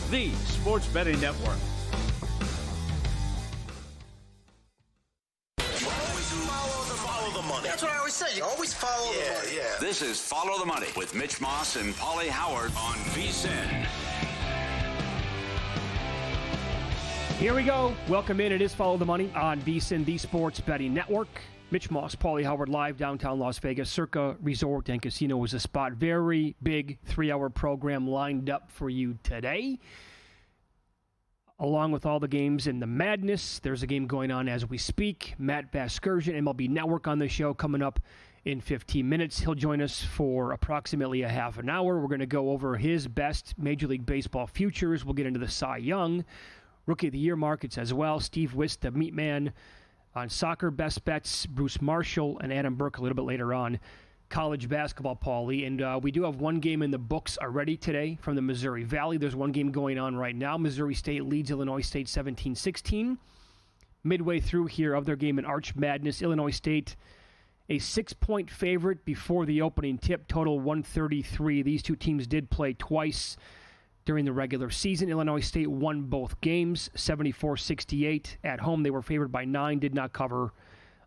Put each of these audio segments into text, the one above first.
the Sports Betting Network. Follow the money. That's what I always say. You always follow the money. Yeah. This is Follow the Money with Mitch Moss and Paulie Howard on VSiN. Here we go. Welcome in. It is Follow the Money on VSiN, the Sports Betting Network. Mitch Moss, Paulie Howard, live downtown Las Vegas. Circa Resort and Casino is a spot. Very big 3-hour program lined up for you today. Along with all the games in the madness, there's a game going on as we speak. Matt Vasgersian, MLB Network, on the show coming up in 15 minutes. He'll join us for approximately a half an hour. We're going to go over his best Major League Baseball futures. We'll get into the Cy Young, Rookie of the Year markets as well. Steve Wist, the Meat Man, on soccer best bets. Bruce Marshall and Adam Burke a little bit later on. College basketball, Paulie. And we do have one game in the books already today from the Missouri Valley. There's one game going on right now. Missouri State leads Illinois State 17-16. Midway through here of their game in Arch Madness, Illinois State a 6-point favorite before the opening tip, total 133. These two teams did play twice during the regular season. Illinois State won both games, 74-68. At home, they were favored by 9, did not cover.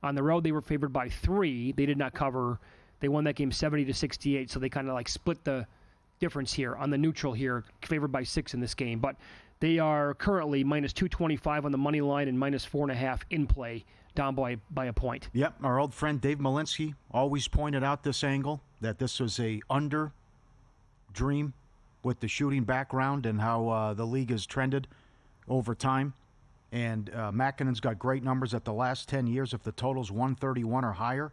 On the road, they were favored by 3. They did not cover. They won that game 70-68, so they kind of like split the difference here on the neutral here, favored by 6 in this game. But they are currently minus 225 on the money line and minus 4.5 in play, down by a point. Yep, our old friend Dave Malinsky always pointed out this angle, that this was a under dream with the shooting background and how the league has trended over time. And Makinen's got great numbers at the last 10 years. If the total's 131 or higher,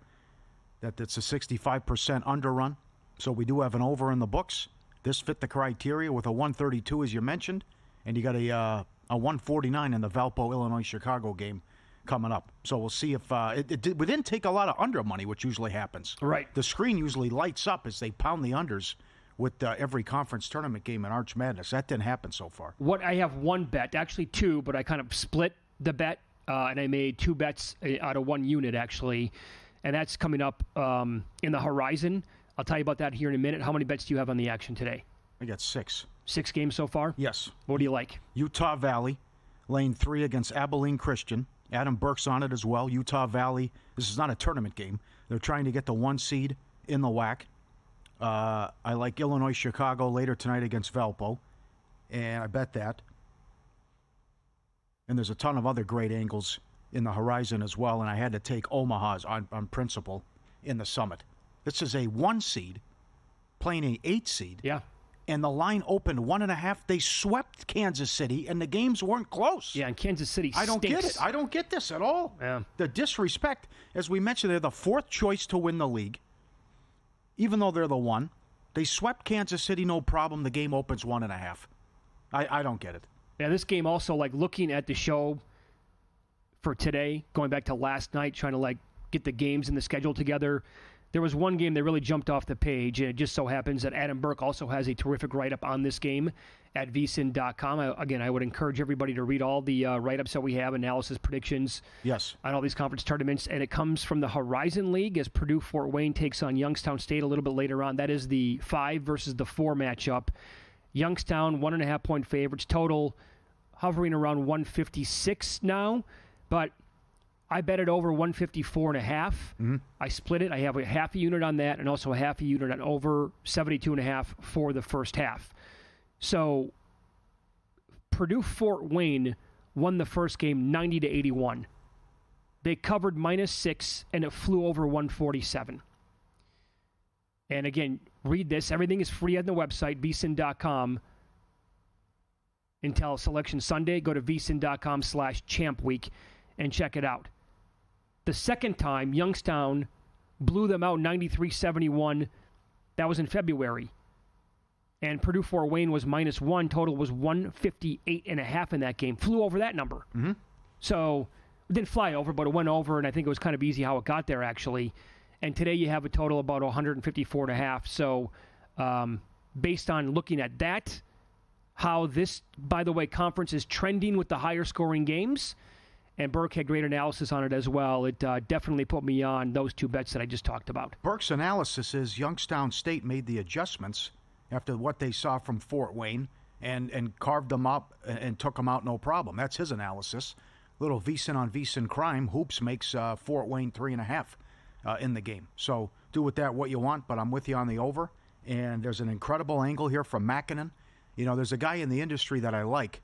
that's a 65% underrun. So we do have an over in the books. This fit the criteria with a 132, as you mentioned. And you got a 149 in the Valpo, Illinois, Chicago game coming up. So we'll see if we didn't take a lot of under money, which usually happens. Right. The screen usually lights up as they pound the unders with every conference tournament game in Arch Madness. That didn't happen so far. I have one bet, actually two, but I kind of split the bet, and I made 2 bets out of 1 unit, actually. And that's coming up in the horizon. I'll tell you about that here in a minute. How many bets do you have on the action today? I got 6. 6 games so far? Yes. What do you like? Utah Valley, lane 3 against Abilene Christian. Adam Burke's on it as well. Utah Valley, this is not a tournament game. They're trying to get the 1 seed in the WAC. I like Illinois, Chicago later tonight against Valpo, and I bet that. And there's a ton of other great angles in the horizon as well, and I had to take Omaha's on principle in the Summit. This is a 1 seed playing an 8 seed. Yeah. And the line opened 1.5. They swept Kansas City, and the games weren't close. Yeah, and Kansas City stinks. I don't get it. I don't get this at all. Yeah. The disrespect. As we mentioned, they're the 4th choice to win the league. Even though they're the 1. They swept Kansas City, no problem. The game opens 1.5. I don't get it. Yeah, this game also, like looking at the show for today, going back to last night, trying to like get the games and the schedule together. There was one game that really jumped off the page, and it just so happens that Adam Burke also has a terrific write-up on this game at VSiN.com. I would encourage everybody to read all the write-ups that we have, analysis, predictions on all these conference tournaments, and it comes from the Horizon League as Purdue-Fort Wayne takes on Youngstown State a little bit later on. That is the 5 versus the 4 matchup. Youngstown, 1.5-point favorites, total hovering around 156 now, but I bet it over 154.5. Mm-hmm. I split it. I have a half a unit on that and also a half a unit on over 72.5 for the first half. So Purdue-Fort Wayne won the first game 90-81. They covered -6, and it flew over 147. And again, read this. Everything is free on the website, VSiN.com. Until Selection Sunday, go to VSiN.com/champweek and check it out. The second time, Youngstown blew them out 93-71. That was in February. And Purdue-Fort Wayne was -1. Total was 158.5 in that game. Flew over that number. Mm-hmm. So it didn't fly over, but it went over, and I think it was kind of easy how it got there, actually. And today you have a total about 154.5. So based on looking at that, how this, by the way, conference is trending with the higher scoring games, and Burke had great analysis on it as well. It definitely put me on those 2 bets that I just talked about. Burke's analysis is Youngstown State made the adjustments after what they saw from Fort Wayne, and carved them up and took them out no problem. That's his analysis. Little VSiN on VSiN crime. Hoops makes Fort Wayne 3.5 in the game. So do with that what you want, but I'm with you on the over. And there's an incredible angle here from Makinen. You know, there's a guy in the industry that I like,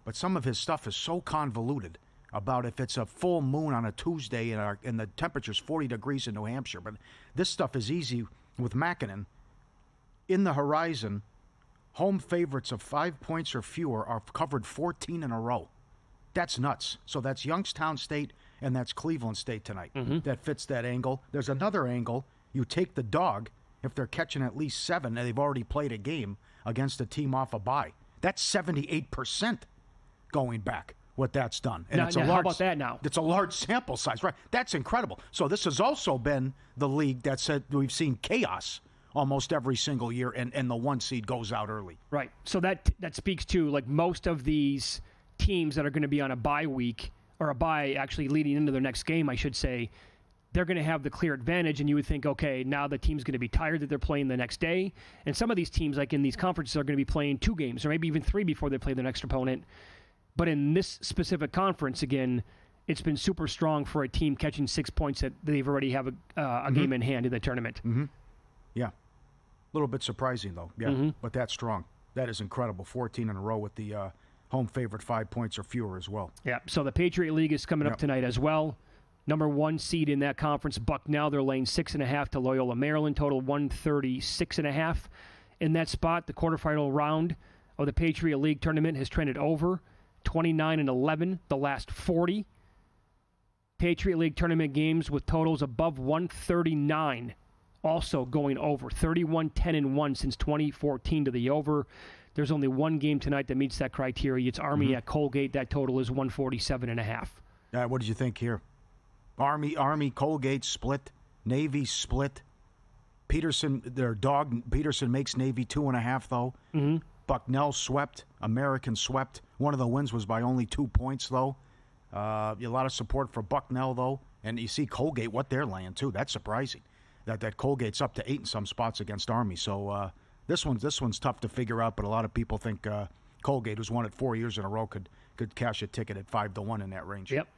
but some of his stuff is so convoluted about if it's a full moon on a Tuesday and the temperature's 40 degrees in New Hampshire. But this stuff is easy with Makinen. In the horizon, home favorites of 5 points or fewer are covered 14 in a row. That's nuts. So that's Youngstown State and that's Cleveland State tonight. That fits that angle. There's another angle. You take the dog if they're catching at least 7 and they've already played a game against a team off a bye. That's 78% going back, what that's done. And now, how about that now? It's a large sample size, right? That's incredible. So this has also been the league that said we've seen chaos almost every single year, and the 1 seed goes out early. Right. So that speaks to, like, most of these teams that are going to be on a bye week, or a bye actually leading into their next game, I should say, they're going to have the clear advantage, and you would think, okay, now the team's going to be tired that they're playing the next day. And some of these teams, like in these conferences, are going to be playing 2 games, or maybe even 3 before they play their next opponent. But in this specific conference, again, it's been super strong for a team catching 6 points that they've already have a game in hand in the tournament. Yeah. A little bit surprising, though. Yeah, but that's strong. That is incredible. 14 in a row with the home favorite 5 points or fewer as well. Yeah, so the Patriot League is coming up tonight as well. Number 1 seed in that conference, Bucknell, they're laying 6.5 to Loyola, Maryland. Total 136.5 in that spot. The quarterfinal round of the Patriot League tournament has trended over 29-11 the last 40. Patriot League tournament games with totals above 139 also going over. 31-10-1 since 2014 to the over. There's only 1 game tonight that meets that criteria. It's Army at Colgate. That total is 147.5. What did you think here? Army, Colgate split, Navy split. Peterson makes Navy 2.5 though. Bucknell swept, American swept. One of the wins was by only 2 points though. A lot of support for Bucknell though, and you see Colgate what they're laying too. That's surprising. That Colgate's up to 8 in some spots against Army. So this one's tough to figure out, but a lot of people think Colgate, who's won it 4 years in a row, could cash a ticket at 5-1 in that range. Yep.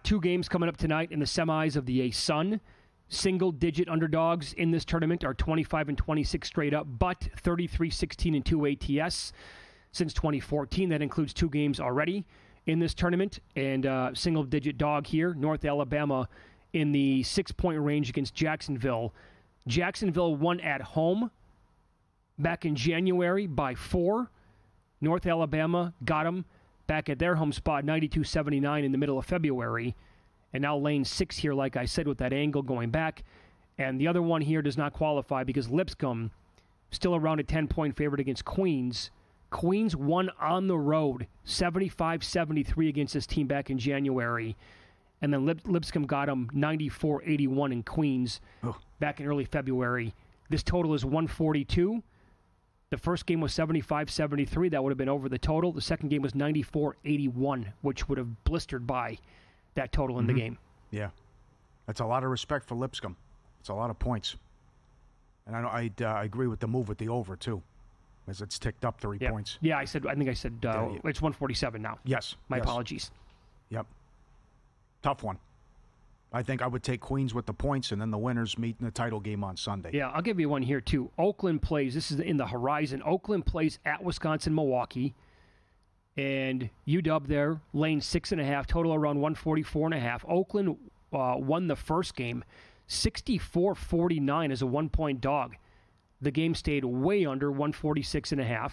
2 games coming up tonight in the semis of the ASUN. Single-digit underdogs in this tournament are 25-26 straight up, but 33-16-2 ATS since 2014. That includes 2 games already in this tournament. And single-digit dog here, North Alabama in the 6-point range against Jacksonville. Jacksonville won at home back in January by 4. North Alabama got them back at their home spot, 92-79 in the middle of February. And now lane 6 here, like I said, with that angle going back. And the other one here does not qualify because Lipscomb, still around a 10-point favorite against Queens. Queens won on the road, 75-73 against this team back in January. And then Lipscomb got them 94-81 in Queens back in early February. This total is 142. The first game was 75-73. That would have been over the total. The second game was 94-81, which would have blistered by that total in the game. Yeah. That's a lot of respect for Lipscomb. It's a lot of points. And I agree with the move with the over, too, as it's ticked up 3 points. Yeah, I think I said it's 147 now. Yes. My apologies. Yep. Tough one. I think I would take Queens with the points, and then the winners meet in the title game on Sunday. Yeah, I'll give you one here, too. Oakland plays, this is in the horizon, Oakland plays at Wisconsin-Milwaukee, and UW there, lane 6.5, total around 144.5. Oakland won the first game, 64-49 as a 1-point dog. The game stayed way under 146.5.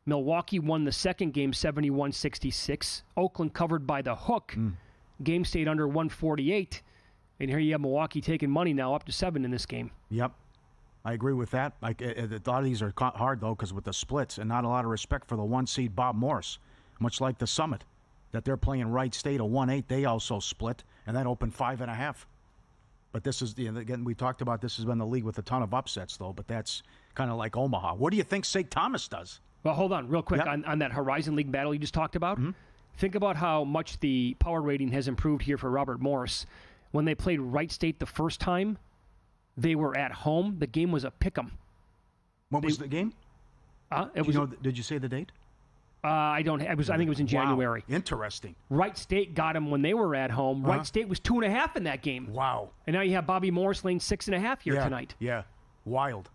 Milwaukee won the second game, 71-66. Oakland covered by the hook. Game stayed under 148, and here you have Milwaukee taking money now up to 7 in this game. Yep, I agree with that. A lot of these are hard, though, because with the splits and not a lot of respect for the 1 seed Bob Morris, much like the Summit, that they're playing Wright State a 1-8. They also split, and that opened 5.5. But this is, again, we talked about this has been the league with a ton of upsets, though, but that's kind of like Omaha. What do you think St. Thomas does? Well, hold on real quick on that Horizon League battle you just talked about. Think about how much the power rating has improved here for Robert Morris. When they played Wright State the first time, they were at home. The game was a pick'em. What was the game? Did you say the date? I don't. I think it was in January. Wow. Interesting. Wright State got them when they were at home. Wright State was 2.5 in that game. Wow. And now you have Bobby Morris laying 6.5 here tonight. Yeah. Wild.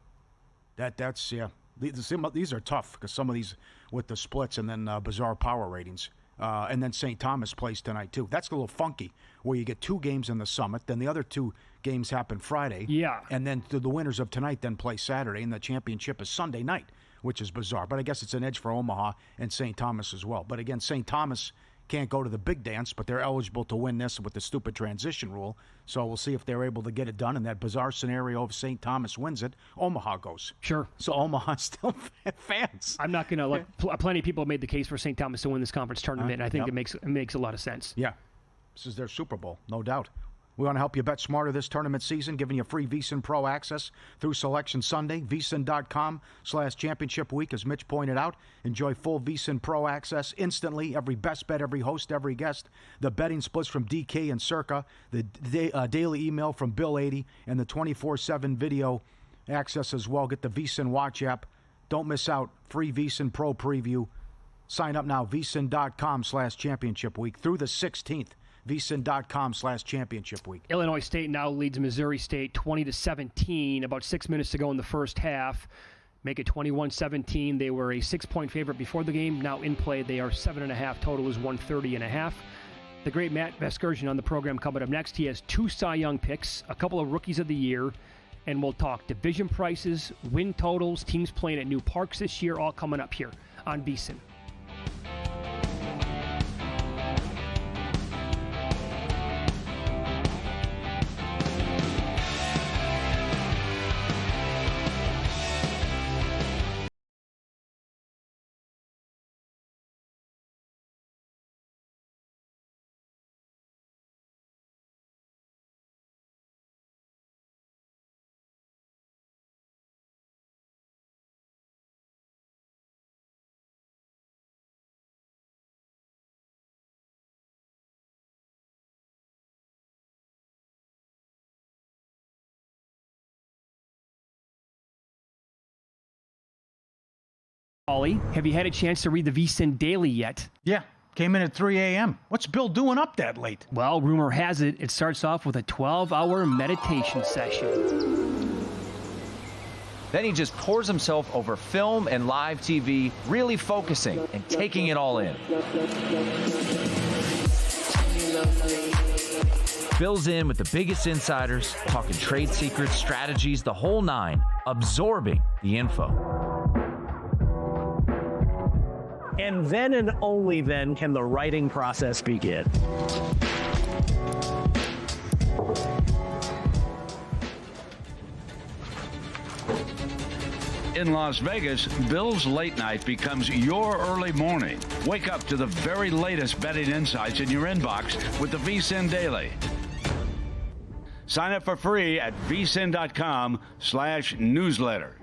That's These are tough because some of these with the splits and then bizarre power ratings. And then St. Thomas plays tonight, too. That's a little funky, where you get 2 games in the Summit, then the other 2 games happen Friday. Yeah. And then the winners of tonight then play Saturday, and the championship is Sunday night, which is bizarre. But I guess it's an edge for Omaha and St. Thomas as well. But again, St. Thomas can't go to the big dance, but they're eligible to win this with the stupid transition rule. So we'll see if they're able to get it done. In that bizarre scenario, if St. Thomas wins it, Omaha goes. Sure. So Omaha still fans. I'm not going to look. Plenty of people have made the case for St. Thomas to win this conference tournament. And I think it makes a lot of sense. Yeah. This is their Super Bowl, no doubt. We want to help you bet smarter this tournament season, giving you free VSiN Pro access through Selection Sunday. VSiN.com/championship week, as Mitch pointed out. Enjoy full VSiN Pro access instantly. Every best bet, every host, every guest. The betting splits from DK and Circa. The daily email from Bill 80. And the 24/7 video access as well. Get the VSiN Watch app. Don't miss out. Free VSiN Pro preview. Sign up now. VSiN.com/championship week through the 16th. VSiN.com/championship week. Illinois State now leads Missouri State 20-17. About 6 minutes to go in the first half. Make it 21-17. They were a 6-point favorite before the game. Now in play, they are 7.5. Total is 130.5. The great Matt Vasgersian on the program coming up next. He has 2 Cy Young picks, a couple of Rookies of the Year, and we'll talk division prices, win totals, teams playing at new parks this year, all coming up here on VSiN. Ollie, have you had a chance to read the VSiN Daily yet? Yeah, came in at 3 a.m. What's Bill doing up that late? Well, rumor has it, it starts off with a 12-hour meditation session. Then he just pours himself over film and live TV, really focusing and taking it all in. Bill's in with the biggest insiders, talking trade secrets, strategies, the whole 9, absorbing the info. And then and only then can the writing process begin. In Las Vegas, Bill's late night becomes your early morning. Wake up to the very latest betting insights in your inbox with the VSiN Daily. Sign up for free at vsin.com/newsletter.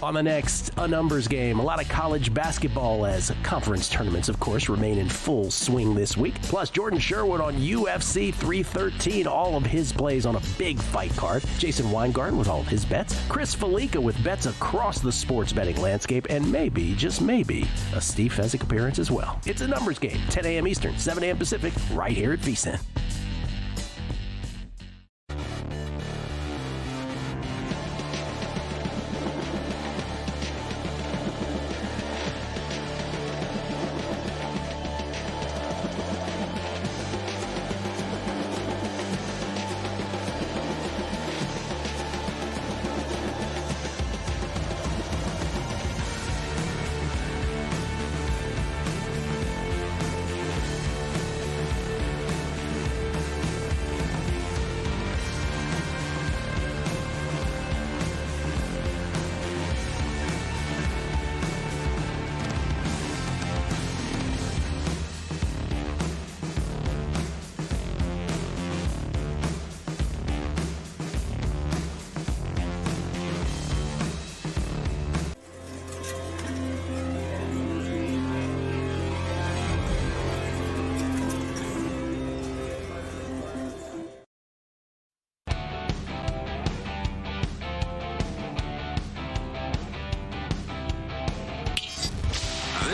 On the next, a numbers game. A lot of college basketball as conference tournaments, of course, remain in full swing this week. Plus, Jordan Sherwood on UFC 313, all of his plays on a big fight card. Jason Weingarten with all of his bets. Chris Felica with bets across the sports betting landscape. And maybe, just maybe, a Steve Fezzik appearance as well. It's a numbers game, 10 a.m. Eastern, 7 a.m. Pacific, right here at VSiN.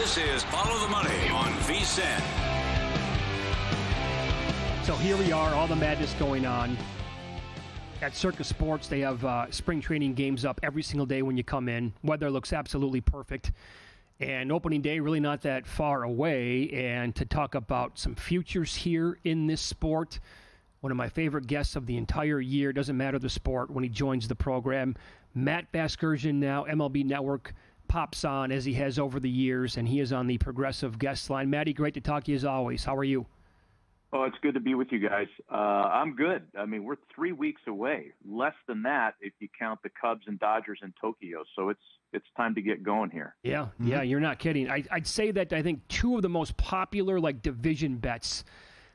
This is Follow the Money on VSiN. So here we are, all the madness going on. At Circus Sports, they have spring training games up every single day when you come in. Weather looks absolutely perfect. And opening day really not that far away. And to talk about some futures here in this sport, one of my favorite guests of the entire year, doesn't matter the sport, when he joins the program, Matt Basgersian, now MLB Network, pops on as he has over the years, and he is on the Progressive guest line. Matty, great to talk to you as always. How are you? Oh, it's good to be with you guys. I'm good. I mean, we're 3 weeks away. Less than that if you count the Cubs and Dodgers in Tokyo. So it's time to get going here. Yeah, you're not kidding. I'd say that I think two of the most popular division bets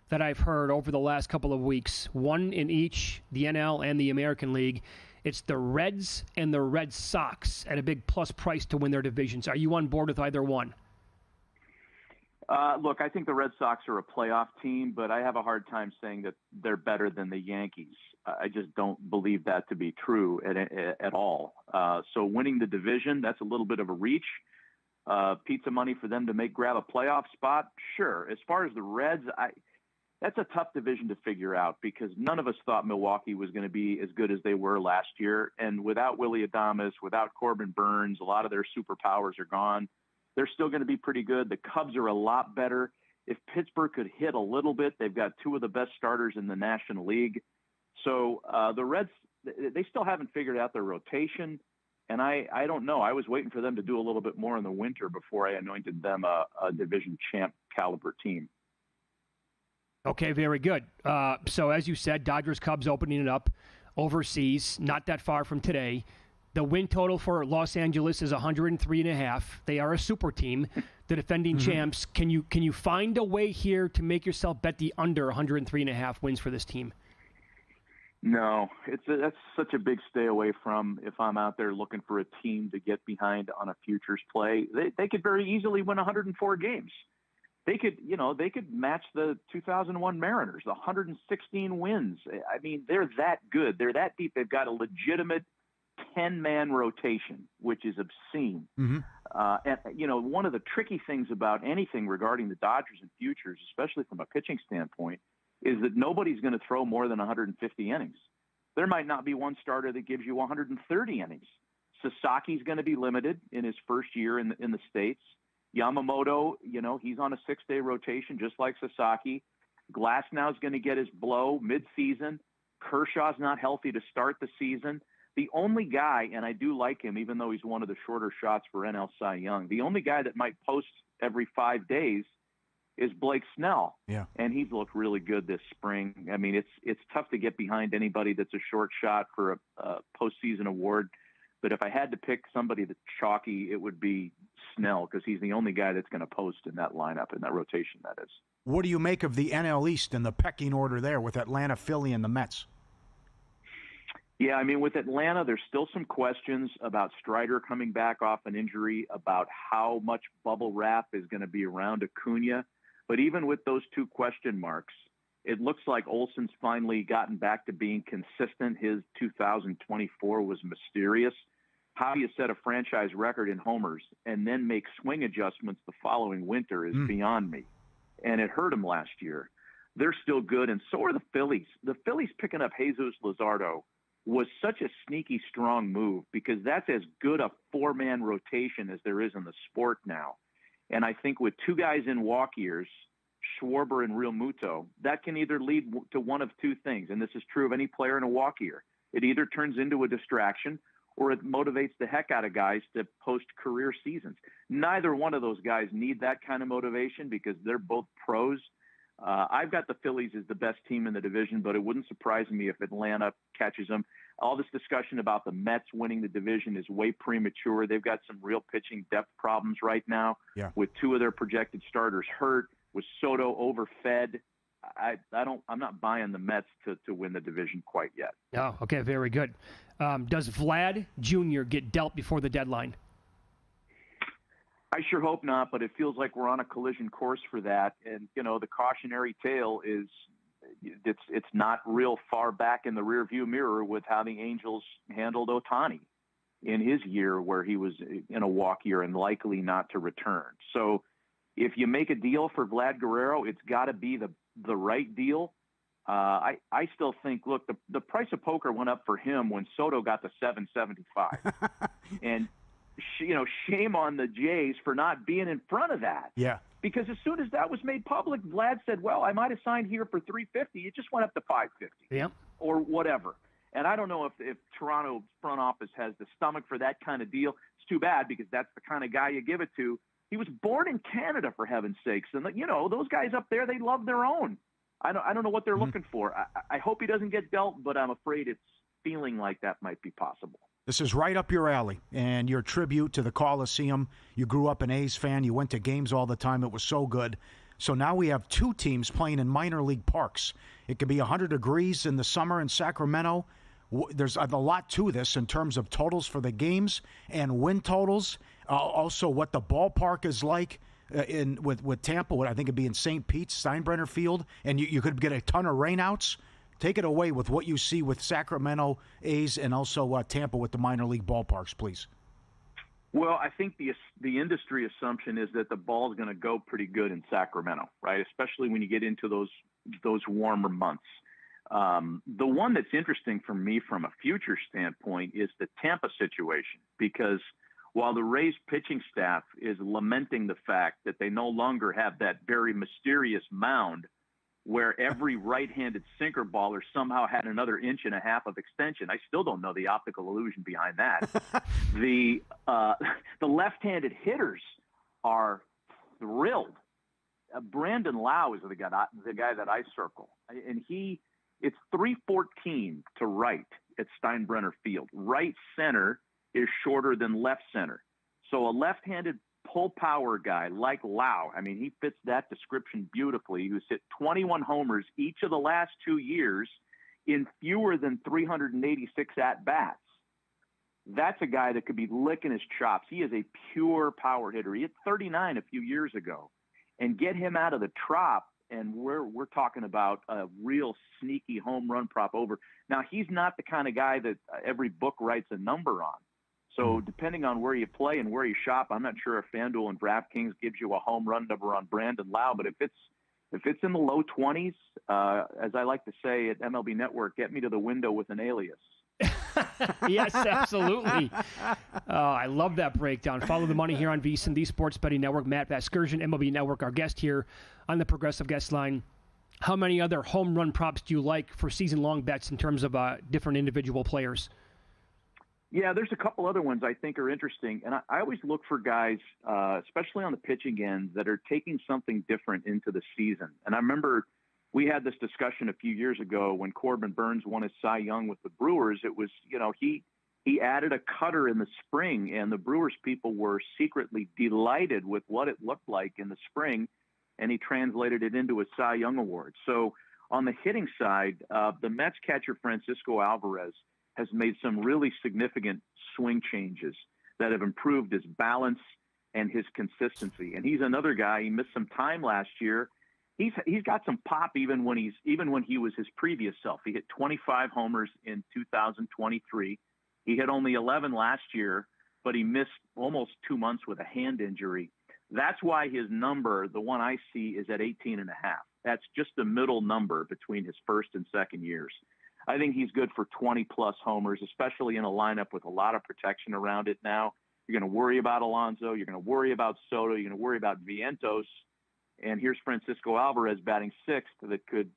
that I've heard over the last couple of weeks, one in each, the NL and the American League, it's the Reds and the Red Sox at a big plus price to win their divisions. Are you on board with either one? Look, I think the Red Sox are a playoff team, but I have a hard time saying that they're better than the Yankees. I just don't believe that to be true at all. So winning the division, that's a little bit of a reach. Pizza money for them to grab a playoff spot, sure. As far as the Reds, that's a tough division to figure out because none of us thought Milwaukee was going to be as good as they were last year. And without Willie Adames, without Corbin Burns, a lot of their superpowers are gone. They're still going to be pretty good. The Cubs are a lot better. If Pittsburgh could hit a little bit, they've got two of the best starters in the National League. So the Reds, they still haven't figured out their rotation. And I don't know. I was waiting for them to do a little bit more in the winter before I anointed them a division champ caliber team. Okay, very good. So as you said, Dodgers Cubs opening it up overseas, not that far from today. The win total for Los Angeles is 103.5. They are a super team, the defending champs. Can you find a way here to make yourself bet the under 103.5 wins for this team? No, that's such a big stay away from if I'm out there looking for a team to get behind on a futures play. They could very easily win 104 games. They could match the 2001 Mariners, 116 wins. I mean, they're that good. They're that deep. They've got a legitimate 10-man rotation, which is obscene. And one of the tricky things about anything regarding the Dodgers and futures, especially from a pitching standpoint, is that nobody's going to throw more than 150 innings. There might not be one starter that gives you 130 innings. Sasaki's going to be limited in his first year in the States. Yamamoto, he's on a 6-day rotation just like Sasaki. Glasnow's going to get his blow mid-season. Kershaw's not healthy to start the season. The only guy, and I do like him, even though he's one of the shorter shots for NL Cy Young, the only guy that might post every 5 days is Blake Snell. Yeah. And he's looked really good this spring. I mean, it's tough to get behind anybody that's a short shot for a postseason award. But if I had to pick somebody that's chalky, it would be Snell because he's the only guy that's going to post in that lineup, in that rotation, that is. What do you make of the NL East and the pecking order there with Atlanta, Philly, and the Mets? Yeah, I mean, with Atlanta, there's still some questions about Strider coming back off an injury, about how much bubble wrap is going to be around Acuna. But even with those two question marks, it looks like Olsen's finally gotten back to being consistent. His 2024 was mysterious. How you set a franchise record in homers and then make swing adjustments the following winter is beyond me. And it hurt him last year. They're still good, and so are the Phillies. The Phillies picking up Jesus Luzardo was such a sneaky, strong move because that's as good a 4-man rotation as there is in the sport now. And I think with two guys in walk years, Schwarber and Real Muto, that can either lead to one of two things, and this is true of any player in a walk year. It either turns into a distraction or it motivates the heck out of guys to post career seasons. Neither one of those guys need that kind of motivation because they're both pros. I've got the Phillies as the best team in the division, but it wouldn't surprise me if Atlanta catches them. All this discussion about the Mets winning the division is way premature. They've got some real pitching depth problems right now with two of their projected starters hurt, with Soto overfed. I'm not buying the Mets to win the division quite yet. Oh, okay, very good. Does Vlad Jr. get dealt before the deadline? I sure hope not, but it feels like we're on a collision course for that. And, the cautionary tale is it's not real far back in the rearview mirror with how the Angels handled Ohtani. in his year where he was in a walk year and likely not to return. So if you make a deal for Vlad Guerrero, it's got to be the right deal. I still think, look, the price of poker went up for him when Soto got to 775. And, shame on the Jays for not being in front of that. Yeah. Because as soon as that was made public, Vlad said, well, I might have signed here for 350. It just went up to 550. Yeah. Or whatever. And I don't know if Toronto front office has the stomach for that kind of deal. It's too bad because that's the kind of guy you give it to. He was born in Canada, for heaven's sakes. And, those guys up there, they love their own. I don't know what they're looking for. I hope he doesn't get dealt, but I'm afraid it's feeling like that might be possible. This is right up your alley, and your tribute to the Coliseum. You grew up an A's fan. You went to games all the time. It was so good. So now we have two teams playing in minor league parks. It could be 100 degrees in the summer in Sacramento. There's a lot to this in terms of totals for the games and win totals. Also, what the ballpark is like with Tampa. I think it'd be in St. Pete's, Steinbrenner Field, and you could get a ton of rainouts. Take it away with what you see with Sacramento A's and also Tampa with the minor league ballparks, please. Well, I think the industry assumption is that the ball is going to go pretty good in Sacramento, right? Especially when you get into those warmer months. The one that's interesting for me from a future standpoint is the Tampa situation, because while the Rays pitching staff is lamenting the fact that they no longer have that very mysterious mound where every right-handed sinker baller somehow had another inch and a half of extension. I still don't know the optical illusion behind that. The left-handed hitters are thrilled. Brandon Lau is the guy that I circle, and it's 314 to right at Steinbrenner Field. Right center is shorter than left center. So a left-handed pull power guy like Lau, he fits that description beautifully, who's hit 21 homers each of the last 2 years in fewer than 386 at-bats. That's a guy that could be licking his chops. He is a pure power hitter. He hit 39 a few years ago. And get him out of the trop, and we're talking about a real sneaky home run prop over. Now, he's not the kind of guy that every book writes a number on. So depending on where you play and where you shop, I'm not sure if FanDuel and DraftKings gives you a home run number on Brandon Lau, but if it's in the low 20s, as I like to say at MLB Network, get me to the window with an alias. Yes, absolutely. I love that breakdown. Follow the money here on VSiN, the Sports Betting Network. Matt Vasgersian, MLB Network, our guest here on the Progressive Guest Line. How many other home run props do you like for season-long bets in terms of different individual players? Yeah, there's a couple other ones I think are interesting. And I always look for guys, especially on the pitching end, that are taking something different into the season. And I remember we had this discussion a few years ago when Corbin Burns won his Cy Young with the Brewers. It was, he added a cutter in the spring, and the Brewers people were secretly delighted with what it looked like in the spring, and he translated it into a Cy Young award. So on the hitting side, the Mets catcher Francisco Alvarez has made some really significant swing changes that have improved his balance and his consistency. And he's another guy. He missed some time last year. He's got some pop even when he was his previous self. He hit 25 homers in 2023. He hit only 11 last year, but he missed almost 2 months with a hand injury. That's why his number, the one I see, is at 18.5. That's just the middle number between his first and second years. I think he's good for 20-plus homers, especially in a lineup with a lot of protection around it now. You're going to worry about Alonso. You're going to worry about Soto. You're going to worry about Vientos. And here's Francisco Alvarez batting sixth that could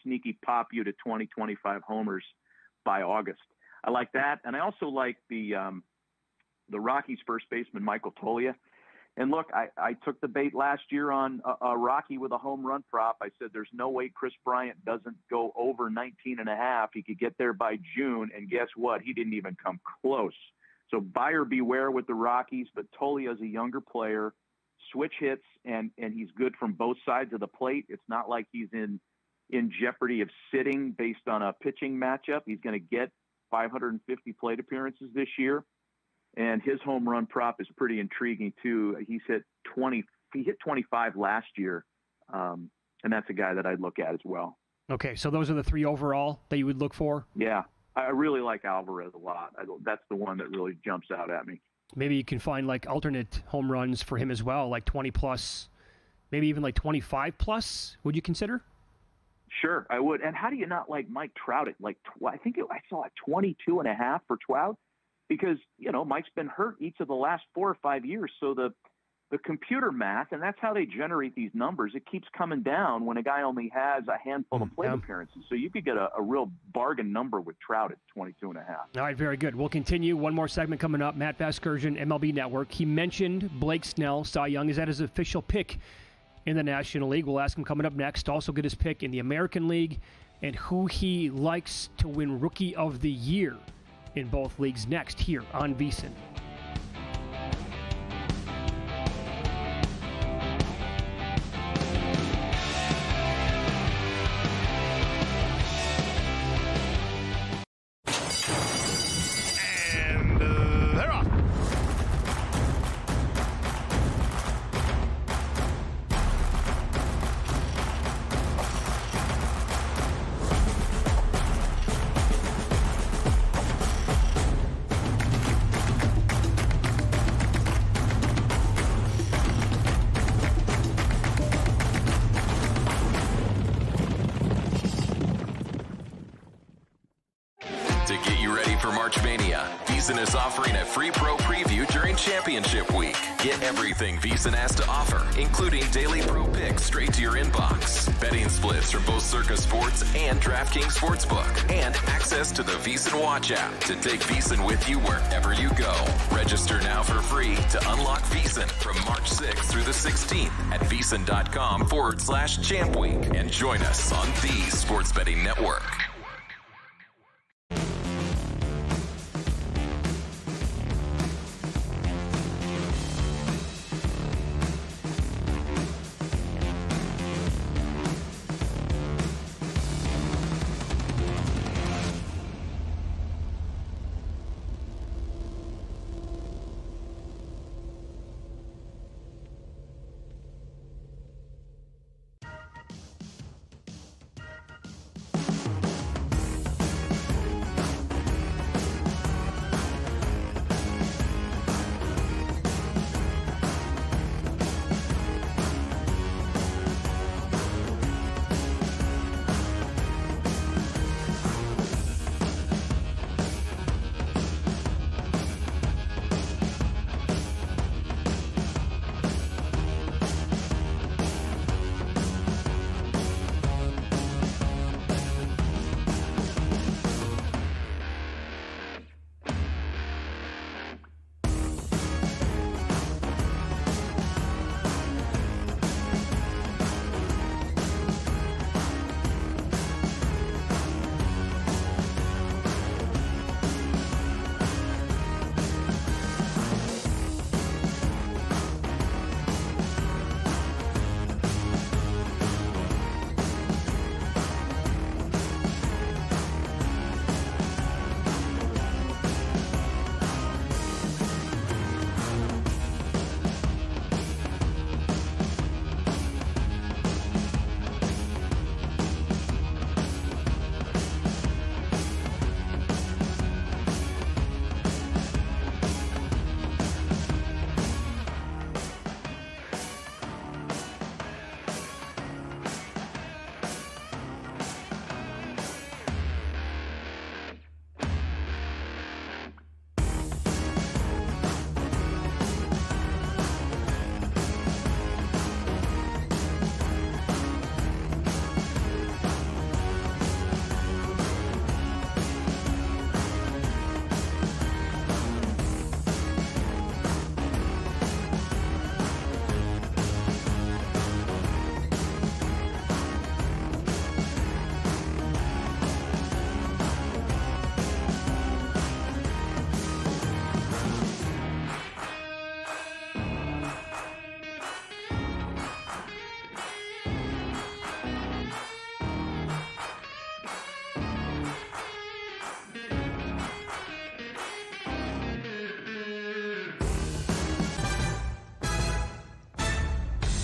sneaky pop you to 20, 25 homers by August. I like that. And I also like the Rockies first baseman, Michael Toglia. And look, I took the bait last year on a Rocky with a home run prop. I said there's no way Chris Bryant doesn't go over 19.5. He could get there by June, and guess what? He didn't even come close. So buyer beware with the Rockies, but Toglia is a younger player, switch hits, and he's good from both sides of the plate. It's not like he's in jeopardy of sitting based on a pitching matchup. He's going to get 550 plate appearances this year. And his home run prop is pretty intriguing too. He hit 25 last year, and that's a guy that I'd look at as well. Okay, so those are the three overall that you would look for? Yeah. I really like Alvarez a lot. That's the one that really jumps out at me. Maybe you can find like alternate home runs for him as well, like 20 plus, maybe even like 25 plus. Would you consider? Sure, I would. And how do you not like Mike Trout at like, I saw 22.5 for Trout, because, Mike's been hurt each of the last 4 or 5 years. So the computer math, and that's how they generate these numbers, it keeps coming down when a guy only has a handful of plate appearances. So you could get a real bargain number with Trout at 22.5. All right, very good. We'll continue. One more segment coming up. Matt Vasgersian, MLB Network. He mentioned Blake Snell, Cy Young. Is that his official pick in the National League? We'll ask him coming up next. Also get his pick in the American League and who he likes to win Rookie of the Year in both leagues next here on VSiN. VSiN is offering a free pro preview during championship week. Get everything VSiN has to offer, including daily pro picks straight to your inbox, betting splits from both Circa Sports and DraftKings Sportsbook, and access to the VSiN Watch app to take VSiN with you wherever you go. Register now for free to unlock VSiN from March 6th through the 16th at VSiN.com/Champ Week, and join us on the Sports Betting Network.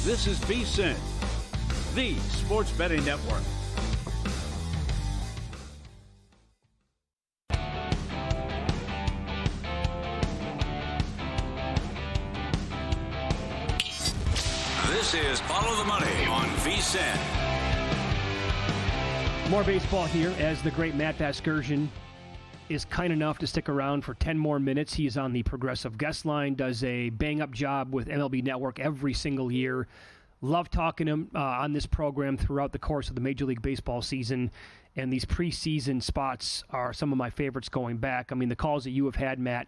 This is VSiN, the Sports Betting Network. This is Follow the Money on VSiN. More baseball here as the great Matt Vasgersian is kind enough to stick around for 10 more minutes. He's on the Progressive Guest Line, does a bang-up job with MLB Network every single year. Love talking to him on this program throughout the course of the Major League Baseball season, and these preseason spots are some of my favorites going back. I mean, the calls that you have had, Matt,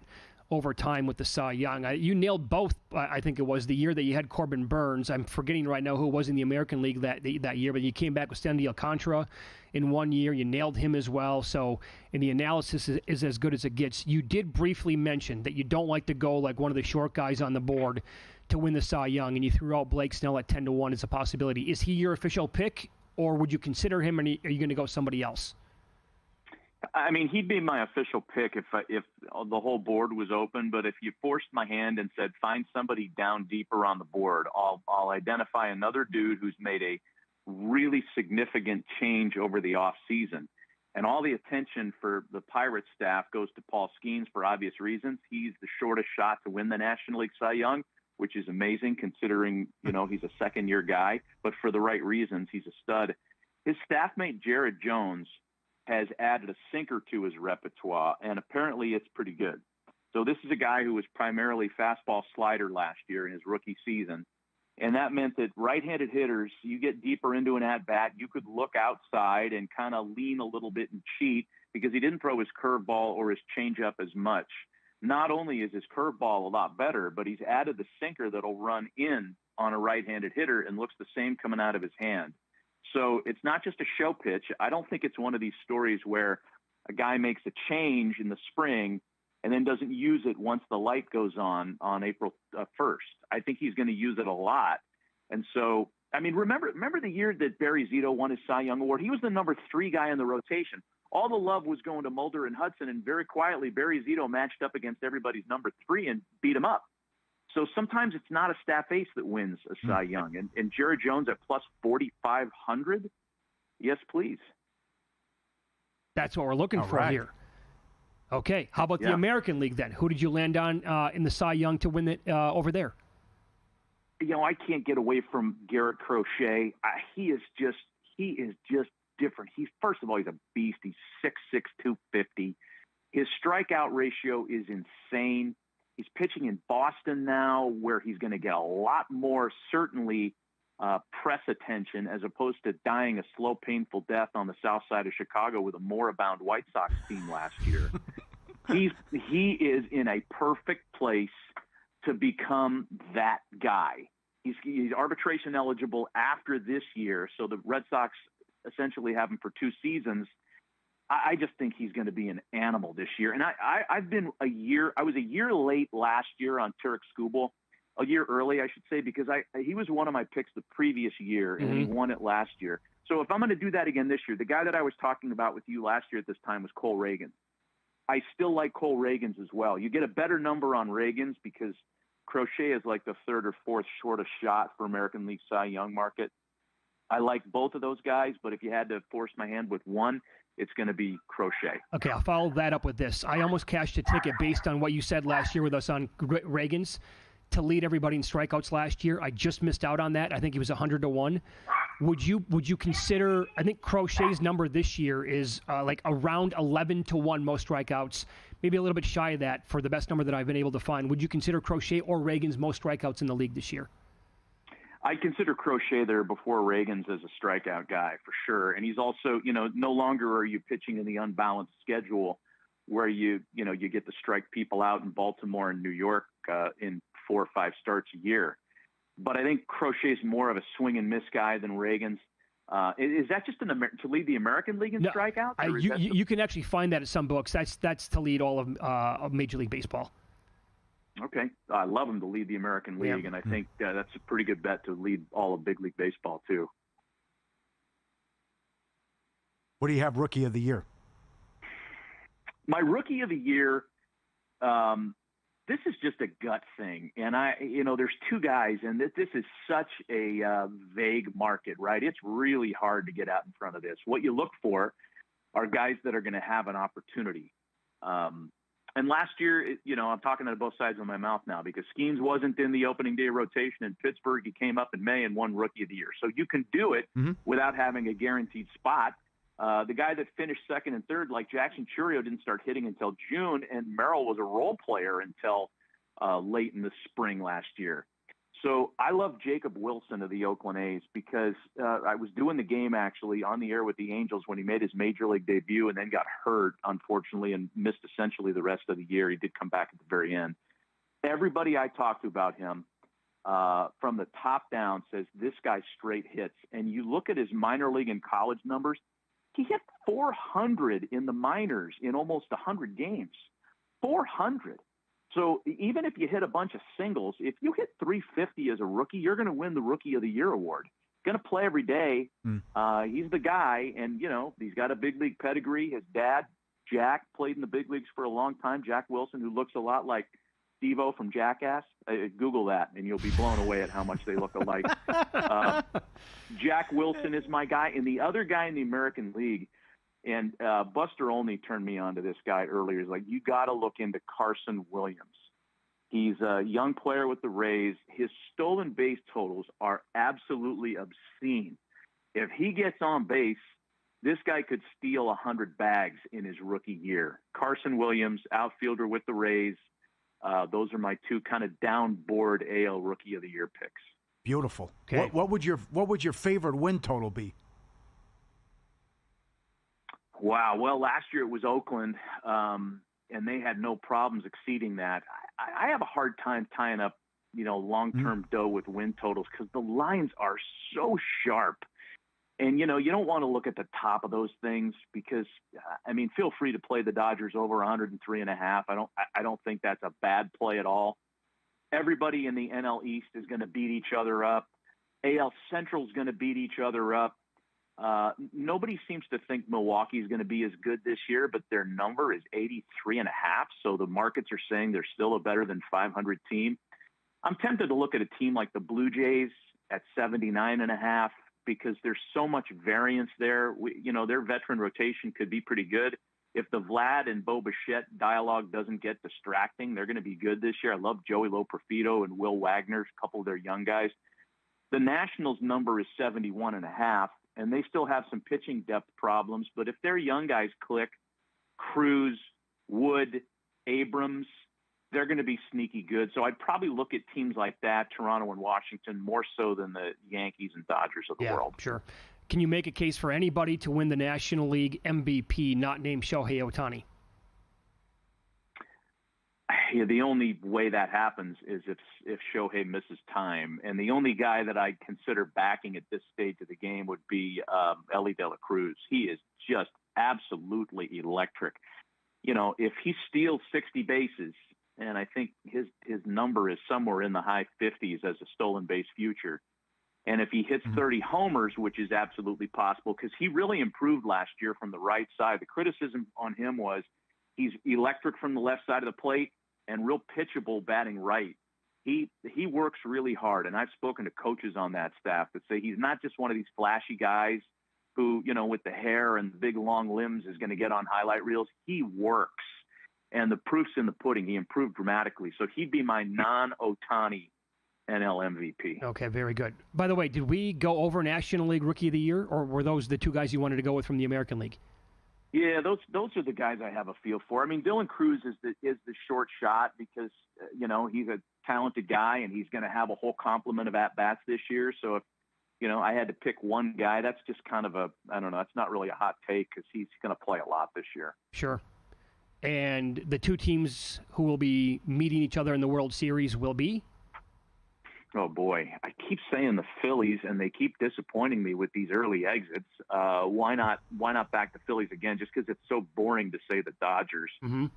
over time with the Cy Young. You nailed both, I think it was, the year that you had Corbin Burns. I'm forgetting right now who was in the American League that year, but you came back with Sandy Alcantara in 1 year. You nailed him as well. So, and the analysis is as good as it gets. You did briefly mention that you don't like to go like one of the short guys on the board to win the Cy Young, and you threw out Blake Snell at 10-1 as a possibility. Is he your official pick, or would you consider him, or are you going to go somebody else? I mean, he'd be my official pick if the whole board was open. But if you forced my hand and said, find somebody down deeper on the board, I'll identify another dude who's made a really significant change over the off season. And all the attention for the Pirates staff goes to Paul Skeens for obvious reasons. He's the shortest shot to win the National League Cy Young, which is amazing considering, he's a second-year guy. But for the right reasons, he's a stud. His staffmate, Jared Jones, has added a sinker to his repertoire, and apparently it's pretty good. So this is a guy who was primarily fastball slider last year in his rookie season, and that meant that right-handed hitters, you get deeper into an at-bat, you could look outside and kind of lean a little bit and cheat because he didn't throw his curveball or his changeup as much. Not only is his curveball a lot better, but he's added the sinker that'll run in on a right-handed hitter and looks the same coming out of his hand. So it's not just a show pitch. I don't think it's one of these stories where a guy makes a change in the spring and then doesn't use it once the light goes on April 1st. I think he's going to use it a lot. And so, I mean, remember the year that Barry Zito won his Cy Young Award? He was the number 3 guy in the rotation. All the love was going to Mulder and Hudson, and very quietly, Barry Zito matched up against everybody's number 3 and beat him up. So sometimes it's not a staff ace that wins a Cy Young. And Jared Jones at plus 4,500? Yes, please. That's what we're looking for here. Okay. How about the American League then? Who did you land on in the Cy Young to win it over there? I can't get away from Garrett Crochet. He is just different. First of all, he's a beast. He's 6'6", 250. His strikeout ratio is insane. He's pitching in Boston now, where he's going to get a lot more, certainly, press attention as opposed to dying a slow, painful death on the south side of Chicago with a moribund White Sox team last year. He is in a perfect place to become that guy. He's arbitration eligible after this year, so the Red Sox essentially have him for 2 seasons. I just think he's going to be an animal this year. And I was a year late last year on Tarek Skubal, a year early, I should say, because he was one of my picks the previous year, and he won it last year. So if I'm going to do that again this year, the guy that I was talking about with you last year at this time was Cole Reagans. I still like Cole Reagans as well. You get a better number on Reagans because Crochet is like the 3rd or 4th shortest shot for American League Cy Young market. I like both of those guys, but if you had to force my hand with one, it's going to be Crochet. Okay, I'll follow that up with this. I almost cashed a ticket based on what you said last year with us on Reagans to lead everybody in strikeouts last year. I just missed out on that. I think he was 100-1. Would you consider? I think Crochet's number this year is like around 11-1 most strikeouts, maybe a little bit shy of that for the best number that I've been able to find. Would you consider Crochet or Reagans most strikeouts in the league this year? I consider Crochet there before Reagans as a strikeout guy for sure. And he's also, no longer are you pitching in the unbalanced schedule where you get to strike people out in Baltimore and New York in 4 or 5 starts a year. But I think Crochet's more of a swing and miss guy than Reagans. Is that just to lead the American League in strikeouts? You can actually find that at some books. That's to lead all of Major League Baseball. Okay. I love him to lead the American League, and I think that's a pretty good bet to lead all of Big League Baseball, too. What do you have Rookie of the Year? My Rookie of the Year, this is just a gut thing. And there's 2 guys, and this is such a vague market, right? It's really hard to get out in front of this. What you look for are guys that are going to have an opportunity. And last year, I'm talking out of both sides of my mouth now because Skeens wasn't in the opening day rotation in Pittsburgh. He came up in May and won Rookie of the Year. So you can do it without having a guaranteed spot. The guy that finished second and third, like Jackson Churio, didn't start hitting until June, and Merrill was a role player until late in the spring last year. So I love Jacob Wilson of the Oakland A's because I was doing the game actually on the air with the Angels when he made his major league debut and then got hurt, unfortunately, and missed essentially the rest of the year. He did come back at the very end. Everybody I talked to about him from the top down says this guy straight hits. And you look at his minor league and college numbers, he hit 400 in the minors in almost 100 games. 400. So even if you hit a bunch of singles, if you hit 350 as a rookie, you're going to win the Rookie of the Year award. Going to play every day. He's the guy, and, he's got a big league pedigree. His dad, Jack, played in the big leagues for a long time. Jack Wilson, who looks a lot like Steve-O from Jackass. Google that, and you'll be blown away at how much they look alike. Jack Wilson is my guy. And the other guy in the American League, and Buster Olney turned me on to this guy earlier. He's like, you got to look into Carson Williams. He's a young player with the Rays. His stolen base totals are absolutely obscene. If he gets on base, this guy could steal 100 bags in his rookie year. Carson Williams, outfielder with the Rays. Those are my two kind of downboard AL Rookie of the Year picks. Beautiful. Okay. What would your favorite win total be? Wow. Well, last year it was Oakland, and they had no problems exceeding that. I have a hard time tying up, long-term dough with win totals because the lines are so sharp. And, you don't want to look at the top of those things because, feel free to play the Dodgers over 103.5. I don't think that's a bad play at all. Everybody in the NL East is going to beat each other up. AL Central is going to beat each other up. Nobody seems to think Milwaukee is going to be as good this year, but their number is 83.5. So the markets are saying they're still a better than 500 team. I'm tempted to look at a team like the Blue Jays at 79.5 because there's so much variance there. Their veteran rotation could be pretty good. If the Vlad and Bo Bichette dialogue doesn't get distracting, they're going to be good this year. I love Joey Loperfido and Will Wagner, a couple of their young guys. The Nationals number is 71.5. And they still have some pitching depth problems. But if their young guys click, Cruz, Wood, Abrams, they're going to be sneaky good. So I'd probably look at teams like that, Toronto and Washington, more so than the Yankees and Dodgers of the world. Sure. Can you make a case for anybody to win the National League MVP not named Shohei Ohtani? Yeah, the only way that happens is if Shohei misses time. And the only guy that I consider backing at this stage of the game would be Elly De La Cruz. He is just absolutely electric. If he steals 60 bases, and I think his number is somewhere in the high 50s as a stolen base future, and if he hits 30 homers, which is absolutely possible because he really improved last year from the right side. The criticism on him was he's electric from the left side of the plate and real pitchable batting right. He works really hard, and I've spoken to coaches on that staff that say he's not just one of these flashy guys who, with the hair and the big long limbs is going to get on highlight reels. He works, and the proof's in the pudding. He improved dramatically, so he'd be my non-Ohtani NL MVP. Okay, very good. By the way, did we go over National League Rookie of the Year, or were those the two guys you wanted to go with from the American League? Yeah, those are the guys I have a feel for. Dylan Cruz is the short shot because he's a talented guy and he's going to have a whole complement of at bats this year. So if I had to pick one guy, that's just kind of that's not really a hot take because he's going to play a lot this year. Sure. And the two teams who will be meeting each other in the World Series will be? Oh, boy. I keep saying the Phillies, and they keep disappointing me with these early exits. Why not back the Phillies again, just because it's so boring to say the Dodgers? Mm-hmm.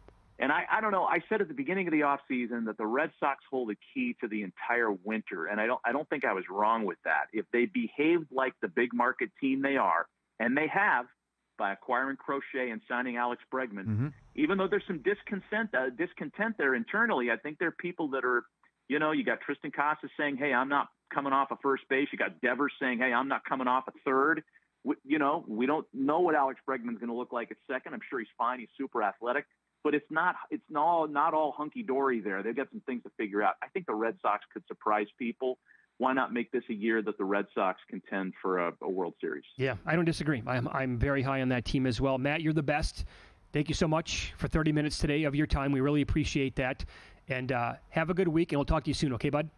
And I don't know. I said at the beginning of the offseason that the Red Sox hold a key to the entire winter, and I don't think I was wrong with that. If they behaved like the big market team they are, and they have by acquiring Crochet and signing Alex Bregman, even though there's some discontent there internally, I think there are people that are, you got Tristan Casas saying, hey, I'm not coming off a first base. You got Devers saying, hey, I'm not coming off a third. We don't know what Alex Bregman's going to look like at second. I'm sure he's fine. He's super athletic. but it's not all hunky dory there. They've got some things to figure out. I think the Red Sox could surprise people. Why not make this a year that the Red Sox contend for a World Series? Yeah, I don't disagree. I'm very high on that team as well. Matt, you're the best. Thank you so much for 30 minutes today of your time. We really appreciate that. And have a good week, and we'll talk to you soon. Okay, bud?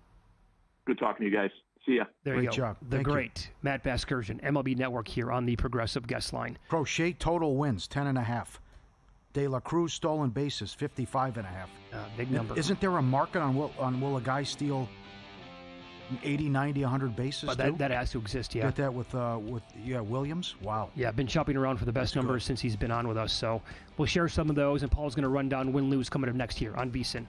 Good talking to you guys. See ya. There Great you go. job. The Thank great Matt Basgersian, MLB Network here on the Progressive Guest Line. Crochet total wins, 10.5. De La Cruz stolen bases, 55.5. Big number. Isn't there a market on will a guy steal 80, 90, 100 bases too? That has to exist, yeah. Get that with Williams? Wow. Yeah, I've been shopping around for the best numbers since he's been on with us. So we'll share some of those, and Paul's going to run down win-lose coming up next year on VSiN.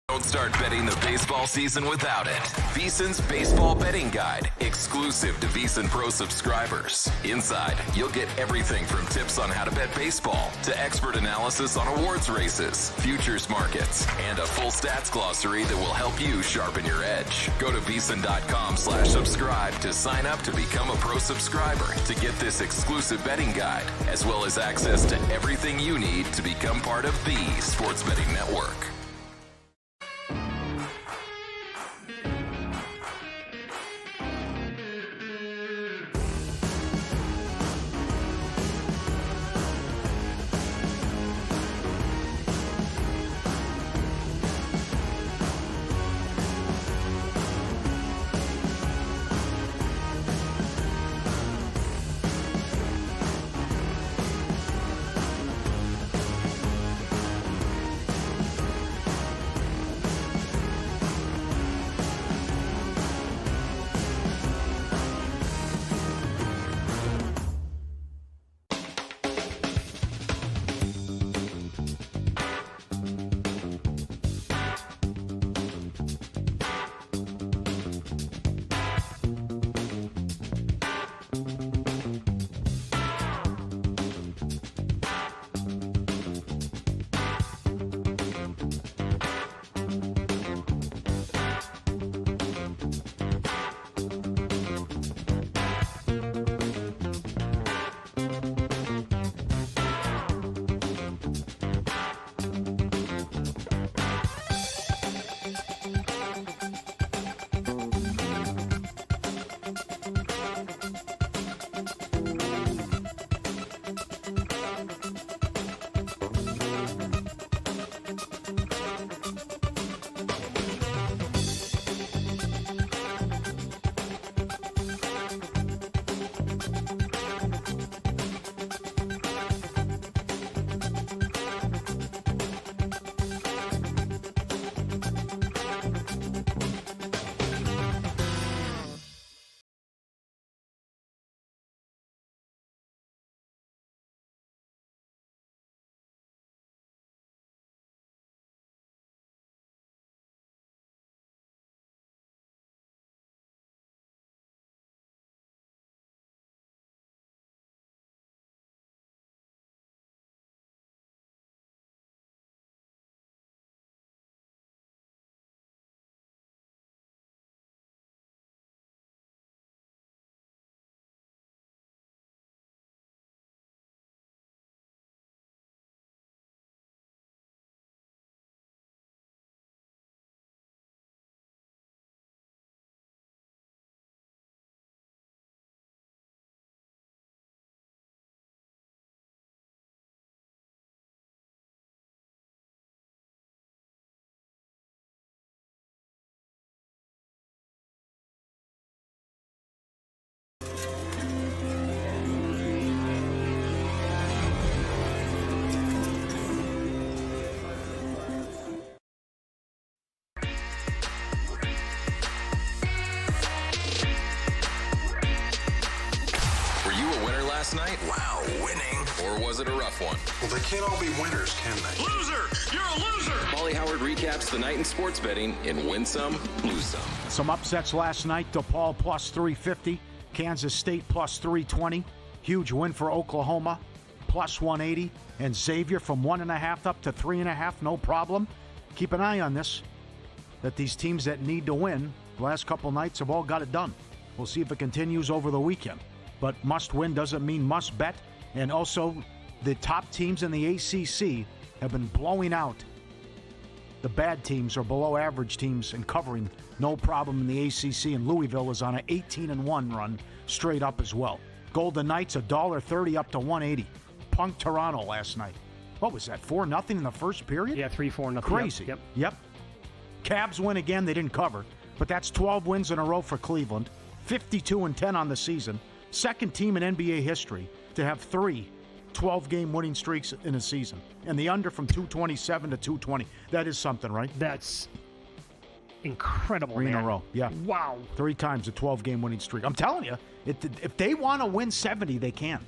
Don't start betting the baseball season without it. VSiN's Baseball Betting Guide, exclusive to VSiN Pro subscribers. Inside, you'll get everything from tips on how to bet baseball to expert analysis on awards races, futures markets, and a full stats glossary that will help you sharpen your edge. Go to VSiN.com/subscribe to sign up to become a pro subscriber to get this exclusive betting guide, as well as access to everything you need to become part of the Sports Betting Network. last night? Wow, winning. Or was it a rough one? Well, they can't all be winners, can they? Loser! You're a loser! Paulie Howard recaps the night in sports betting in Win Some, Lose Some. Some upsets last night. DePaul plus 350. Kansas State plus 320. Huge win for Oklahoma, plus 180. And Xavier from 1.5 up to 3.5, no problem. Keep an eye on this, that these teams that need to win the last couple nights have all got it done. We'll see if it continues over the weekend. But must win doesn't mean must bet. And also, the top teams in the ACC have been blowing out the bad teams or below average teams and covering no problem in the ACC. And Louisville is on an 18-1 run straight up as well. Golden Knights $1.30 up to 180. Punked Toronto last night. What was that, 4-0 in the first period? Yeah, 3-4-0. Crazy. Yep. Cavs win again. They didn't cover. But that's 12 wins in a row for Cleveland. 52-10 on the season. Second team in NBA history to have 3 12-game winning streaks in a season. And the under from 227 to 220. That is something, right? That's incredible, 3 in a row. Yeah. Wow. 3 times a 12-game winning streak. I'm telling you, if they want to win 70, they can.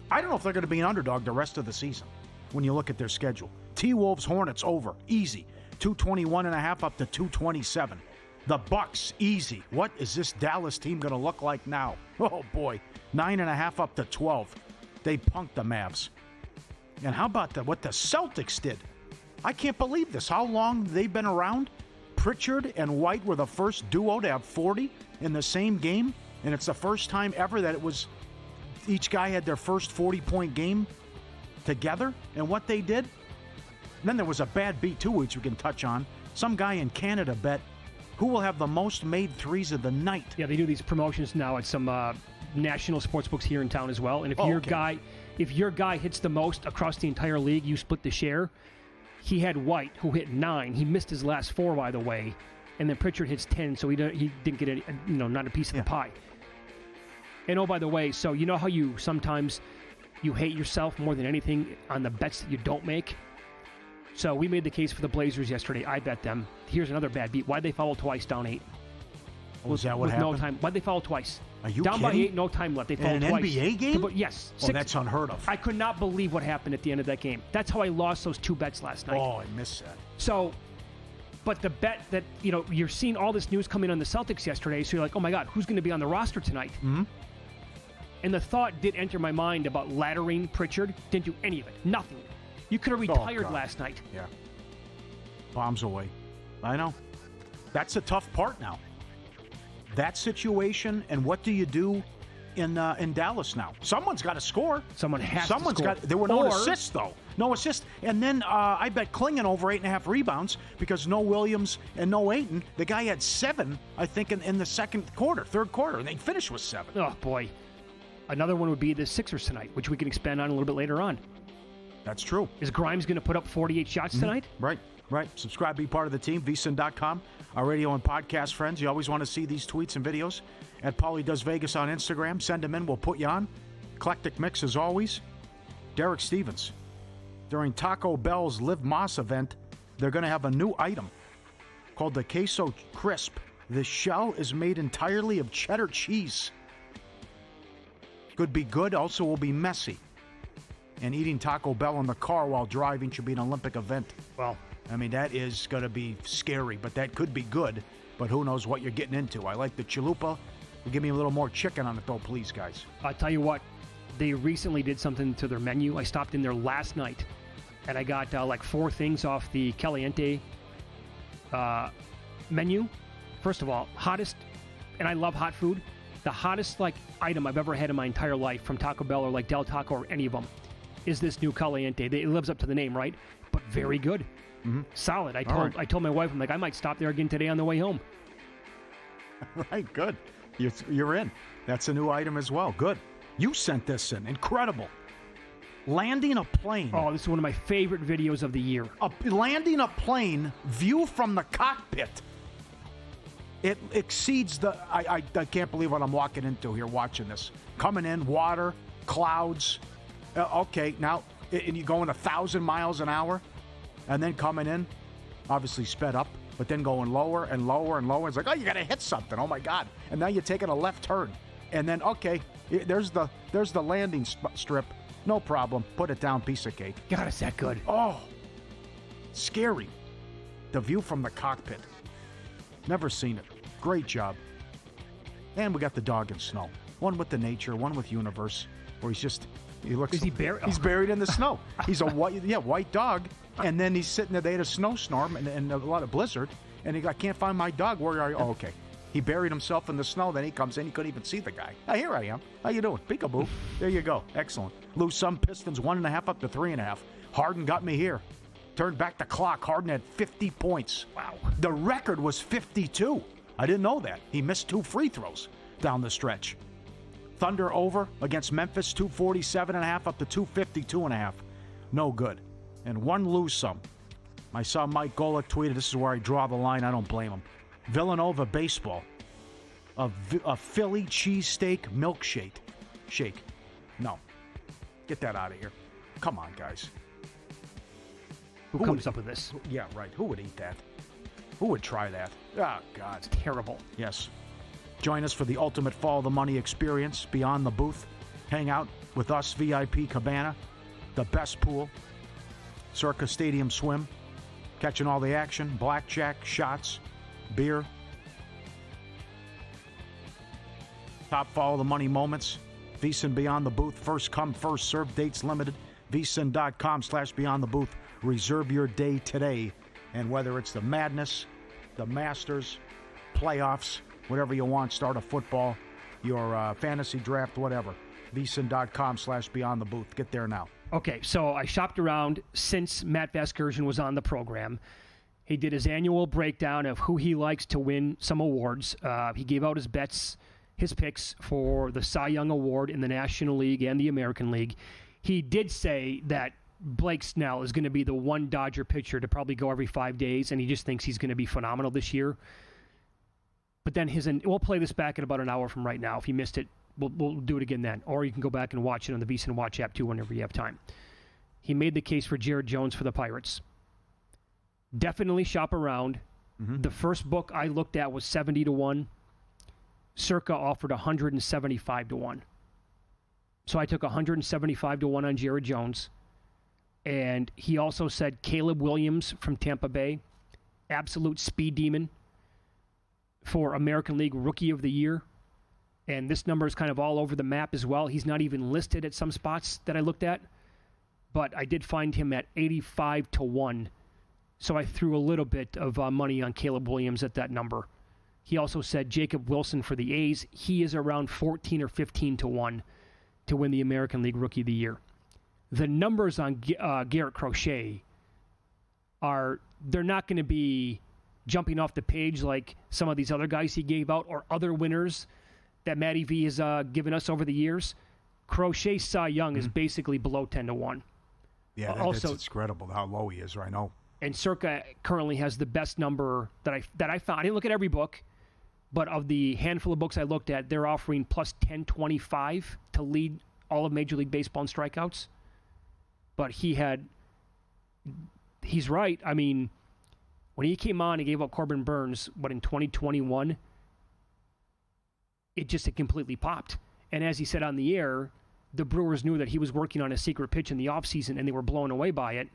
I don't know if they're going to be an underdog the rest of the season when you look at their schedule. T-Wolves, Hornets, over. Easy. 221.5 up to 227. The Bucks, easy. What is this Dallas team going to look like now? Oh, boy. 9.5 up to 12. They punked the Mavs. And how about what the Celtics did? I can't believe this. How long they've been around? Pritchard and White were the first duo to have 40 in the same game. And it's the first time ever that it was each guy had their first 40-point game together. And what they did? And then there was a bad beat, too, which we can touch on. Some guy in Canada bet who will have the most made threes of the night. Yeah, they do these promotions now at some national sports books here in town as well. And if your guy hits the most across the entire league, you split the share. He had White, who hit 9. He missed his last 4, by the way. And then Pritchard hits 10, so he didn't get any, not a piece of the pie. And oh, by the way, so you know how you sometimes you hate yourself more than anything on the bets that you don't make? So we made the case for the Blazers yesterday. I bet them. Here's another bad beat. Why'd they foul twice down 8? Was that what happened? No time. Why'd they foul twice? Are you down kidding? by 8, no time left. They fouled in an twice. NBA game? Yes. Oh, that's unheard of. I could not believe what happened at the end of that game. That's how I lost those 2 bets last night. Oh, I missed that. So, but the bet that, you're seeing all this news coming on the Celtics yesterday, so you're like, oh my God, who's going to be on the roster tonight? Mm-hmm. And the thought did enter my mind about laddering Pritchard. Didn't do any of it. Nothing. You could have retired last night. Yeah. Bombs away. I know. That's a tough part now. That situation, and what do you do in Dallas now? Someone's got to score. Someone has to score. There were no assists, though. No assists. And then I bet Klingon over 8.5 rebounds because no Williams and no Ayton. The guy had 7, I think, in the third quarter, and they finished with 7. Oh, boy. Another one would be the Sixers tonight, which we can expand on a little bit later on. That's true. Is Grimes going to put up 48 shots tonight? Right. Subscribe, be part of the team, VSiN.com. Our radio and podcast friends, you always want to see these tweets and videos. At Paulie Does Vegas on Instagram. Send them in, we'll put you on. Eclectic mix as always. Derek Stevens. During Taco Bell's Live Moss event, they're going to have a new item called the Queso Crisp. The shell is made entirely of cheddar cheese. Could be good, also will be messy. And eating Taco Bell in the car while driving should be an Olympic event. Well, I mean, that is going to be scary, but that could be good. But who knows what you're getting into. I like the chalupa. Give me a little more chicken on it, though, please, guys. I'll tell you what. They recently did something to their menu. I stopped in there last night, and I got 4 things off the Caliente menu. First of all, hottest, and I love hot food. The hottest item I've ever had in my entire life from Taco Bell or Del Taco or any of them is this new Caliente. It lives up to the name, right? But very good. Mm-hmm. Solid. I told my wife, I'm like, I might stop there again today on the way home. Right, good. You're in. That's a new item as well. Good. You sent this in. Incredible. Landing a plane. Oh, this is one of my favorite videos of the year. Landing a plane, view from the cockpit. It exceeds I can't believe what I'm walking into here watching this. Coming in, water, clouds. Okay, now, and you're going 1,000 miles an hour, and then coming in, obviously sped up, but then going lower and lower and lower. It's like, oh, you got to hit something. Oh, my God. And now you're taking a left turn. And then, okay, there's the landing strip. No problem. Put it down, piece of cake. God, is that good? Oh, scary. The view from the cockpit. Never seen it. Great job. And we got the dog in snow. One with the nature, one with universe, where he looks. Is he buried? He's buried in the snow. He's a white dog. And then he's sitting there. They had a snowstorm and a lot of blizzard. And I can't find my dog. Where are you? Oh, okay. He buried himself in the snow. Then he comes in. He couldn't even see the guy. Oh, here I am. How you doing? Peekaboo. There you go. Excellent. Lose some Pistons 1.5 up to 3.5. Harden got me here. Turned back the clock. Harden had 50 points. Wow. The record was 52. I didn't know that. He missed 2 free throws down the stretch. Thunder over against Memphis, 247.5 up to 252.5. No good. And one lose some. I saw Mike Golick tweeted, this is where I draw the line. I don't blame him. Villanova baseball. A Philly cheesesteak milkshake. Shake. No. Get that out of here. Come on, guys. Who comes up with this? Yeah, right. Who would eat that? Who would try that? Oh, God. It's terrible. Yes. Join us for the ultimate Follow the Money experience beyond the booth. Hang out with us, VIP Cabana, the best pool, Circa Stadium Swim, catching all the action, blackjack, shots, beer. Top Follow the Money moments. VSiN Beyond the Booth. First come, first serve. Dates limited. VSiN.com/Beyond the Booth. Reserve your day today. And whether it's the Madness, the Masters, playoffs, whatever you want, start a football, your fantasy draft, whatever. VSiN.com/Beyond the Booth. Get there now. Okay, so I shopped around since Matt Vasgersian was on the program. He did his annual breakdown of who he likes to win some awards. He gave out his bets, his picks for the Cy Young Award in the National League and the American League. He did say that Blake Snell is going to be the one Dodger pitcher to probably go every 5 days, and he just thinks he's going to be phenomenal this year. But then we'll play this back in about an hour from right now. If you missed it, we'll do it again then. Or you can go back and watch it on the VSiN Watch app too whenever you have time. He made the case for Jared Jones for the Pirates. Definitely shop around. Mm-hmm. The first book I looked at was 70-1. Circa offered 175-1. So I took 175-1 on Jared Jones. And he also said Caleb Williams from Tampa Bay, absolute speed demon for American League Rookie of the Year. And this number is kind of all over the map as well. He's not even listed at some spots that I looked at. But I did find him at 85-1. So I threw a little bit of money on Caleb Williams at that number. He also said Jacob Wilson for the A's. He is around 14 or 15-1 to win the American League Rookie of the Year. The numbers on Garrett Crochet they're not going to be jumping off the page like some of these other guys he gave out or other winners that Matty V has given us over the years. Crochet Cy Young is basically below 10-1. Yeah, that's incredible how low he is right now. And Circa currently has the best number that I found. I didn't look at every book, but of the handful of books I looked at, they're offering plus 1025 to lead all of Major League Baseball in strikeouts. But he's right. I mean, when he came on and gave up Corbin Burns, in 2021, it completely popped. And as he said on the air, the Brewers knew that he was working on a secret pitch in the offseason, and they were blown away by it.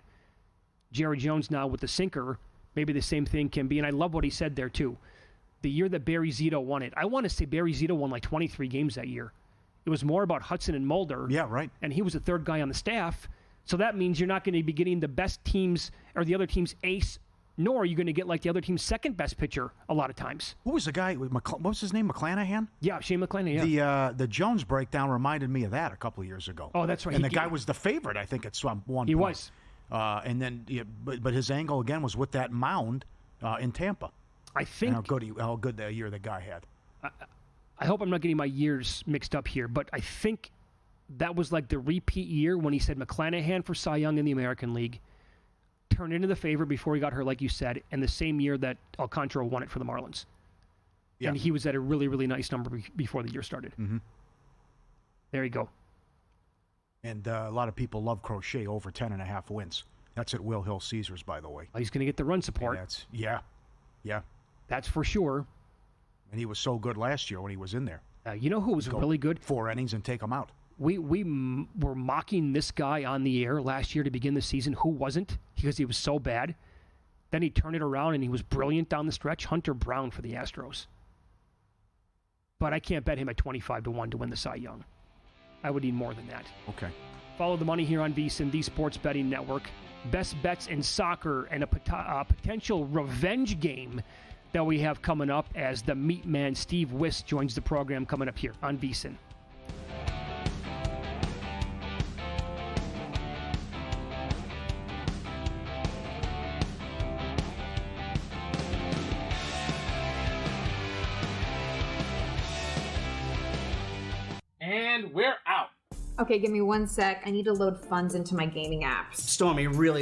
Jared Jones now with the sinker, maybe the same thing can be. And I love what he said there, too. The year that Barry Zito won it, I want to say Barry Zito won like 23 games that year. It was more about Hudson and Mulder. Yeah, right. And he was the third guy on the staff. So that means you're not going to be getting the best teams or the other team's ace, nor are you going to get like the other team's second best pitcher a lot of times. Who was the guy? What was his name? McClanahan? Yeah, Shane McClanahan. Yeah. The Jones breakdown reminded me of that a couple of years ago. Oh, that's right. And the guy was the favorite, I think, at one point. He was. And then, but his angle again was with that mound in Tampa. I think and how good that year the guy had. I hope I'm not getting my years mixed up here, but I think that was like the repeat year when he said McClanahan for Cy Young in the American League turned into the favorite before he got hurt, like you said, and the same year that Alcantara won it for the Marlins. Yeah. And he was at a really, really nice number before the year started. Mm-hmm. There you go. And a lot of people love Crochet over 10.5 wins. That's at Will Hill Caesars, by the way. Well, he's going to get the run support. Yeah. That's for sure. And he was so good last year when he was in there. You know who was really good? 4 innings and take them out. We were mocking this guy on the air last year to begin the season. Who wasn't? Because he was so bad. Then he turned it around and he was brilliant down the stretch. Hunter Brown for the Astros. But I can't bet him at 25-1 to win the Cy Young. I would need more than that. Okay. Follow the money here on VSiN, the Sports Betting Network. Best bets in soccer and a potential revenge game that we have coming up as the Meat Man Steve Wiss joins the program coming up here on VSiN. And we're out. Okay, give me 1 sec. I need to load funds into my gaming apps. Stormy, really,